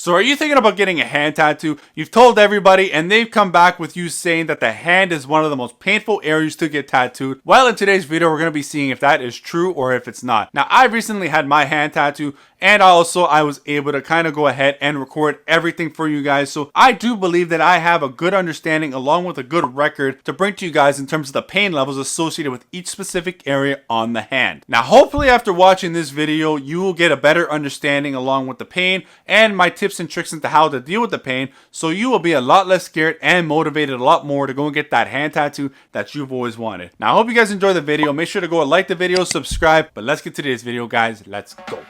So are you thinking about getting a hand tattoo? You've told everybody and they've come back with you saying that the hand is one of the most painful areas to get tattooed. Well, in today's video, we're going to be seeing if that is true or if it's not. Now, I recently had my hand tattoo and also I was able to kind of go ahead and record everything for you guys. So I do believe that I have a good understanding along with a good record to bring to you guys in terms of the pain levels associated with each specific area on the hand. Now, hopefully after watching this video, you will get a better understanding along with the pain and my tips and tricks into how to deal with the pain, so you will be a lot less scared and motivated a lot more to go and get that hand tattoo that you've always wanted. Now, I hope you guys enjoy the video. Make sure to go and like the video, subscribe, but let's get to today's video, guys. Let's go.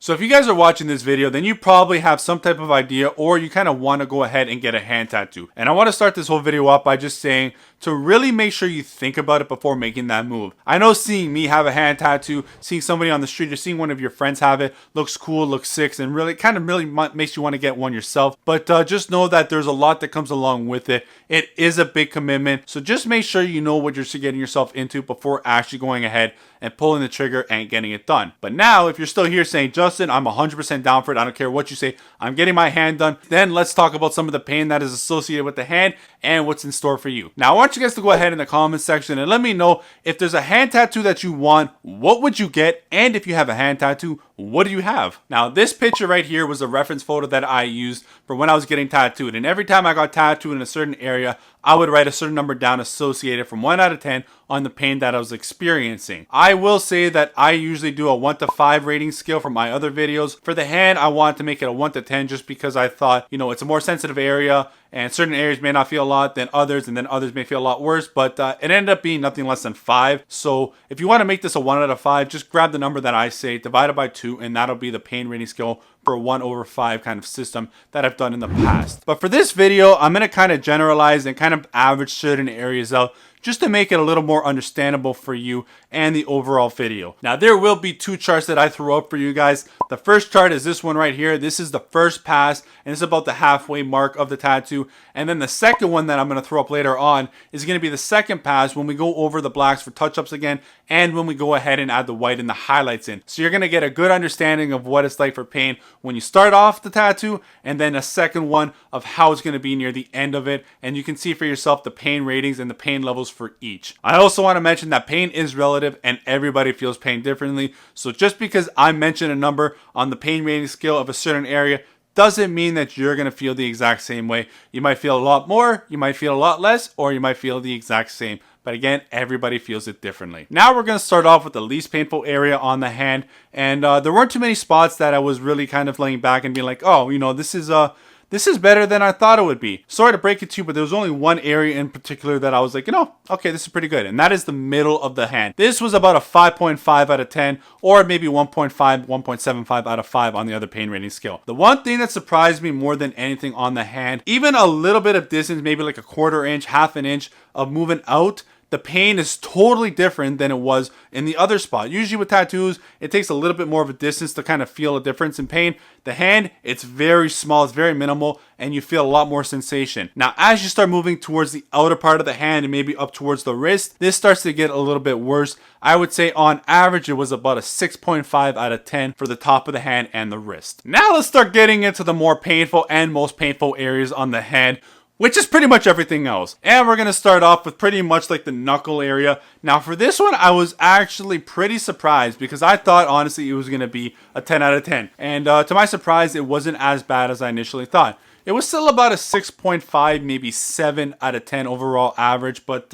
So if you guys are watching this video, then you probably have some type of idea or you kind of want to go ahead and get a hand tattoo. And I want to start this whole video off by just saying to really make sure you think about it before making that move. I know seeing me have a hand tattoo, seeing somebody on the street or seeing one of your friends have it looks cool, looks sick, and really makes you want to get one yourself. But just know that there's a lot that comes along with it. It is a big commitment. So just make sure you know what you're getting yourself into before actually going ahead and pulling the trigger and getting it done. But now, if you're still here saying, Justin, I'm 100% down for it, I don't care what you say, I'm getting my hand done, then let's talk about some of the pain that is associated with the hand and what's in store for you. Now, I want you guys to go ahead in the comment section and let me know if there's a hand tattoo that you want, what would you get? And if you have a hand tattoo, what do you have? Now, this picture right here was a reference photo that I used for when I was getting tattooed. And every time I got tattooed in a certain area, I would write a certain number down associated from 1 out of 10 on the pain that I was experiencing. I will say that I usually do a 1 to 5 rating scale for my other videos. For the hand, I wanted to make it a 1 to 10 just because I thought, you know, it's a more sensitive area and certain areas may not feel a lot than others, and then others may feel a lot worse, but it ended up being nothing less than 5. So if you want to make this a 1 out of 5, just grab the number that I say, divide it by 2, and that'll be the pain rating scale for a 1/5 kind of system that I've done in the past. But for this video, I'm going to kind of generalize and kind of average certain areas out just to make it a little more understandable for you and the overall video. Now, there will be 2 charts that I throw up for you guys. The first chart is this one right here. This is the first pass, and it's about the halfway mark of the tattoo. And then the second one that I'm going to throw up later on is going to be the second pass when we go over the blacks for touch-ups again, and when we go ahead and add the white and the highlights in. So you're going to get a good understanding of what it's like for pain when you start off the tattoo, and then a second one of how it's going to be near the end of it. And you can see for yourself the pain ratings and the pain levels for each. I also want to mention that pain is relative and everybody feels pain differently. So just because I mention a number on the pain rating scale of a certain area doesn't mean that you're going to feel the exact same way. You might feel a lot more, you might feel a lot less, or you might feel the exact same. But again, everybody feels it differently. Now we're going to start off with the least painful area on the hand. And there weren't too many spots that I was really kind of laying back and being like, oh, you know, this is better than I thought it would be. Sorry to break it to you, but there was only one area in particular that I was like, you know, okay, this is pretty good. And that is the middle of the hand. This was about a 5.5 out of 10, or maybe 1.5, 1.75 out of 5 on the other pain rating scale. The one thing that surprised me more than anything on the hand, even a little bit of distance, maybe like a 1/4 inch, 1/2 inch of moving out, the pain is totally different than it was in the other spot. Usually with tattoos, it takes a little bit more of a distance to kind of feel a difference in pain. The hand, it's very small, it's very minimal, and you feel a lot more sensation. Now, as you start moving towards the outer part of the hand and maybe up towards the wrist, this starts to get a little bit worse. I would say on average, it was about a 6.5 out of 10 for the top of the hand and the wrist. Now let's start getting into the more painful and most painful areas on the hand, which is pretty much everything else. And we're going to start off with pretty much like the knuckle area. Now for this one, I was actually pretty surprised because I thought honestly it was going to be a 10 out of 10. And to my surprise, it wasn't as bad as I initially thought. It was still about a 6.5, maybe 7 out of 10 overall average, but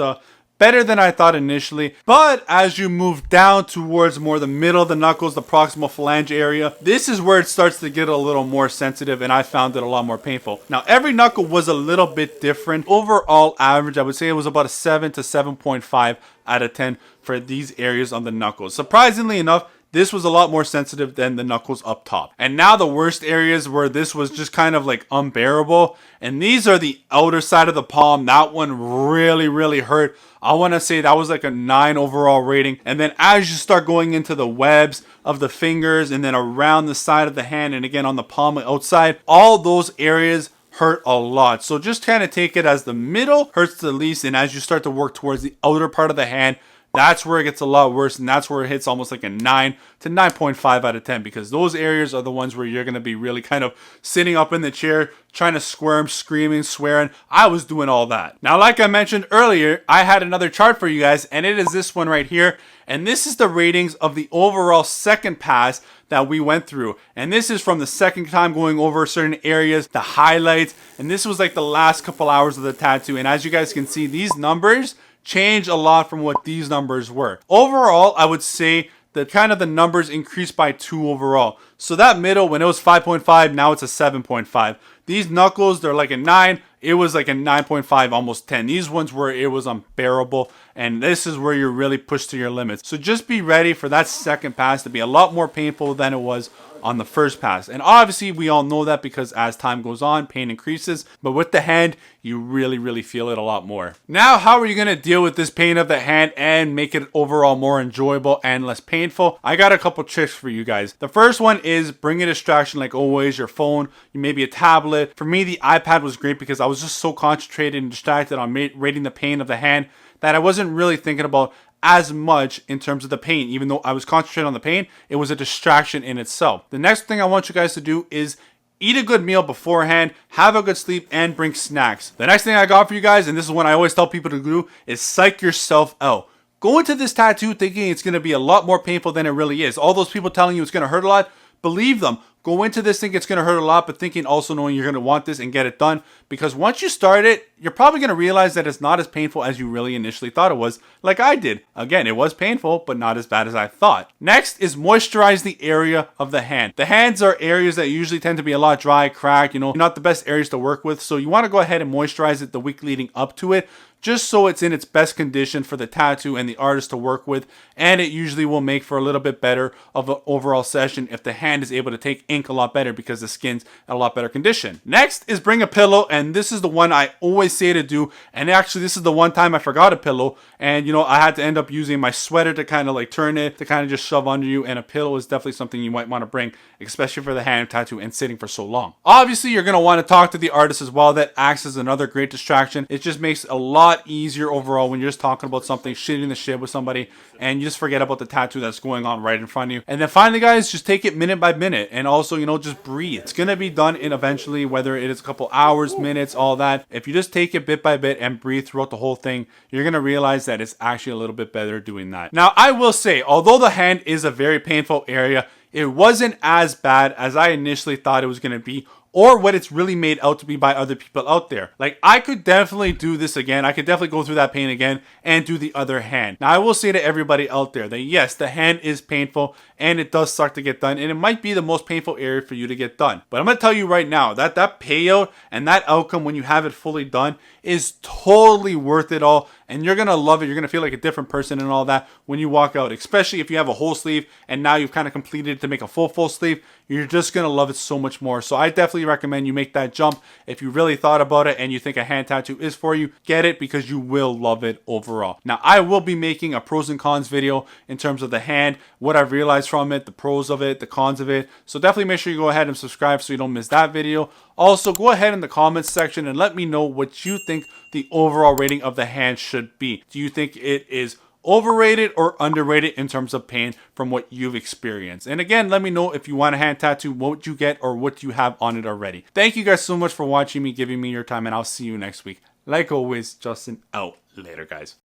better than I thought initially. But as you move down towards more the middle of the knuckles, the proximal phalange area, this is where it starts to get a little more sensitive, and I found it a lot more painful. Now, every knuckle was a little bit different. Overall average, I would say it was about a 7 to 7.5 out of 10 for these areas on the knuckles. Surprisingly enough, this was a lot more sensitive than the knuckles up top. And now the worst areas where this was just kind of like unbearable, and these are the outer side of the palm. That one really hurt. I want to say that was like a 9 overall rating. And then as you start going into the webs of the fingers and then around the side of the hand and again on the palm outside, all those areas hurt a lot. So just kind of take it as the middle hurts the least, and as you start to work towards the outer part of the hand, that's where it gets a lot worse, and that's where it hits almost like a 9 to 9.5 out of 10, because those areas are the ones where you're going to be really kind of sitting up in the chair, trying to squirm, screaming, swearing. I was doing all that. Now, like I mentioned earlier, I had another chart for you guys, and it is this one right here, and this is the ratings of the overall second pass that we went through. And this is from the second time going over certain areas, the highlights, and this was like the last couple hours of the tattoo. And as you guys can see, these numbers change a lot from what these numbers were. Overall, I would say that kind of the numbers increased by 2 overall. So that middle, when it was 5.5, now it's a 7.5. These knuckles, they're like a 9. It was like a 9.5, almost 10. These ones where it was unbearable, and this is where you're really pushed to your limits. So just be ready for that second pass to be a lot more painful than it was on the first pass. And obviously we all know that because as time goes on, pain increases, but with the hand, you really feel it a lot more. Now, how are you going to deal with this pain of the hand and make it overall more enjoyable and less painful? I got a couple tricks for you guys. The first one is bring a distraction, like always, your phone, maybe a tablet. For me, the iPad was great because I was just so concentrated and distracted on rating the pain of the hand that I wasn't really thinking about as much in terms of the pain. Even though I was concentrated on the pain, it was a distraction in itself. The next thing I want you guys to do is eat a good meal beforehand, have a good sleep, and bring snacks. The next thing I got for you guys, and this is what I always tell people to do, is psych yourself out. Go into this tattoo thinking it's going to be a lot more painful than it really is. All those people telling you it's going to hurt a lot, believe them. Go into this thinking it's going to hurt a lot, but thinking also knowing you're going to want this and get it done. Because once you start it, you're probably going to realize that it's not as painful as you really initially thought it was, like I did. Again, it was painful, but not as bad as I thought. Next is moisturize the area of the hand. The hands are areas that usually tend to be a lot dry, cracked, not the best areas to work with. So you want to go ahead and moisturize it the week leading up to it, just so it's in its best condition for the tattoo and the artist to work with, and it usually will make for a little bit better of an overall session if the hand is able to take ink a lot better because the skin's in a lot better condition. Next is bring a pillow, and this is the one I always say to do, and actually this is the one time I forgot a pillow, and I had to end up using my sweater to kind of like turn it, to kind of just shove under you, and a pillow is definitely something you might want to bring, especially for the hand tattoo and sitting for so long. Obviously, you're going to want to talk to the artist as well. That acts as another great distraction. It just makes a lot easier overall when you're just talking about something, shooting the shit with somebody, and you just forget about the tattoo that's going on right in front of you. And then finally, guys, just take it minute by minute, and also, just breathe. It's going to be done in eventually, whether it is a couple hours, minutes, all that. If you just take it bit by bit and breathe throughout the whole thing, you're going to realize that it's actually a little bit better doing that. Now, I will say, although the hand is a very painful area, it wasn't as bad as I initially thought it was going to be, or what it's really made out to be by other people out there. Like, I could definitely do this again. I could definitely go through that pain again and do the other hand. Now, I will say to everybody out there that yes, the hand is painful and it does suck to get done, and it might be the most painful area for you to get done. But I'm going to tell you right now that that payout and that outcome when you have it fully done is totally worth it all, and you're going to love it. You're going to feel like a different person and all that when you walk out, especially if you have a whole sleeve and now you've kind of completed it to make a full sleeve. You're just going to love it so much more. So I definitely recommend you make that jump. If you really thought about it and you think a hand tattoo is for you, get it, because you will love it overall. Now, I will be making a pros and cons video in terms of the hand, what I've realized from it, the pros of it, the cons of it. So definitely make sure you go ahead and subscribe so you don't miss that video. Also, go ahead in the comments section and let me know what you think the overall rating of the hand should be. Do you think it is overrated or underrated in terms of pain from what you've experienced? And again, let me know if you want a hand tattoo, what you get or what you have on it already. Thank you guys so much for watching me, giving me your time, and I'll see you next week. Like always, Justin out. Later, guys.